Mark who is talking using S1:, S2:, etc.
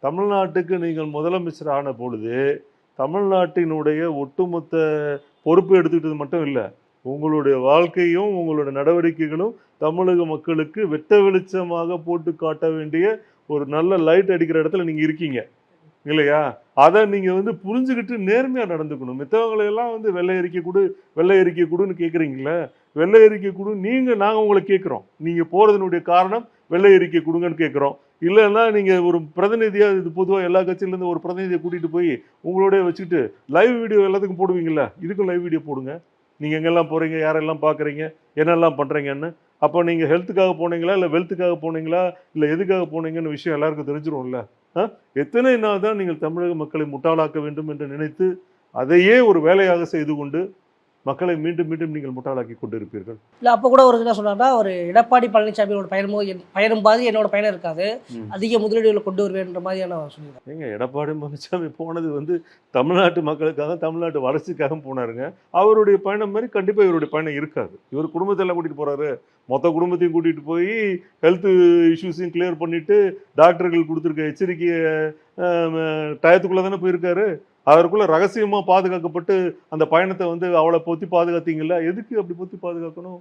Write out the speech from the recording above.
S1: தமிழ்நாட்டுக்கு நீங்கள் முதலமைச்சர் ஆன பொழுது தமிழ்நாட்டினுடைய ஒட்டுமொத்த பொறுப்பு எடுத்துக்கிட்டது மட்டும் இல்லை, உங்களுடைய வாழ்க்கையும் உங்களுடைய நடவடிக்கைகளும் தமிழக மக்களுக்கு வெட்ட வெளிச்சமாக போட்டு காட்ட வேண்டிய ஒரு நல்ல லைட் அடிக்கிற இடத்துல நீங்க இருக்கீங்க இல்லையா? அதை நீங்க புரிஞ்சுக்கிட்டு நேர்மையா நடந்துக்கணும். மித்தவங்களை எல்லாம் வெள்ளை அறிக்கை கொடு, வெள்ளை அறிக்கை கொடுன்னு கேட்குறீங்களே, வெள்ளை அறிக்கை கொடு நாங்க உங்களை கேட்குறோம். நீங்க போறதனுடைய காரணம் வெள்ளை அறிக்கை கொடுங்கன்னு கேட்குறோம். இல்லைன்னா நீங்க ஒரு பிரதிநிதியா, இது பொதுவாக எல்லா கட்சியிலேருந்து ஒரு பிரதிநிதியை கூட்டிட்டு போய் உங்களோட வச்சுக்கிட்டு லைவ் வீடியோ எல்லாத்துக்கும் போடுவீங்கல்ல, இதுக்கும் லைவ் வீடியோ போடுங்க. நீங்க எங்கெல்லாம் போறீங்க, யாரெல்லாம் பார்க்குறீங்க, என்னெல்லாம் பண்றீங்கன்னு. அப்போ நீங்க ஹெல்த்துக்காக போனீங்களா, இல்லை வெல்த்துக்காக போனீங்களா, இல்லை எதுக்காக போனீங்கன்னு விஷயம் எல்லாருக்கும் தெரிஞ்சிரும்ல. எத்தனை நாள் தான் நீங்கள் தமிழக மக்களை முட்டாளாக்க வேண்டும் என்று நினைத்து அதையே ஒரு வேலையாக செய்து கொண்டு மக்களை மீண்டும் மீண்டும் நீங்கள் முட்டாளாக்கி கொண்டிருப்பீர்கள்?
S2: இல்லை, அப்போ கூட ஒரு என்ன சொன்னாங்கன்னா, ஒரு எடப்பாடி பழனிசாமியோட பயணம் பாதி என்னோட பயணம் இருக்காது, அதிக முதலீடுகளை கொண்டு வருவேன்ற மாதிரியான சொல்லியிருக்காங்க.
S1: ஏங்க, எடப்பாடி பழனிசாமி போனது தமிழ்நாட்டு மக்களுக்காக, தமிழ்நாட்டு வளர்ச்சிக்காக போனாருங்க. அவருடைய பயணம் மாதிரி கண்டிப்பா இவருடைய பயணம் இருக்காது. இவர் குடும்பத்தெல்லாம் கூட்டிட்டு போறாரு, மொத்த குடும்பத்தையும் கூட்டிட்டு போய் ஹெல்த் இஷ்யூஸையும் கிளியர் பண்ணிட்டு டாக்டர்கள் கொடுத்துருக்க எச்சரிக்கையை டயத்துக்குள்ள தானே போயிருக்காரு. அவருக்குள்ள ரகசியமா பாதுகாக்கப்பட்டு அந்த பயணத்தை அவளை பொத்தி பாதுகாத்தீங்கல்ல, எதுக்கு அப்படி பொத்தி பாதுகாக்கணும்?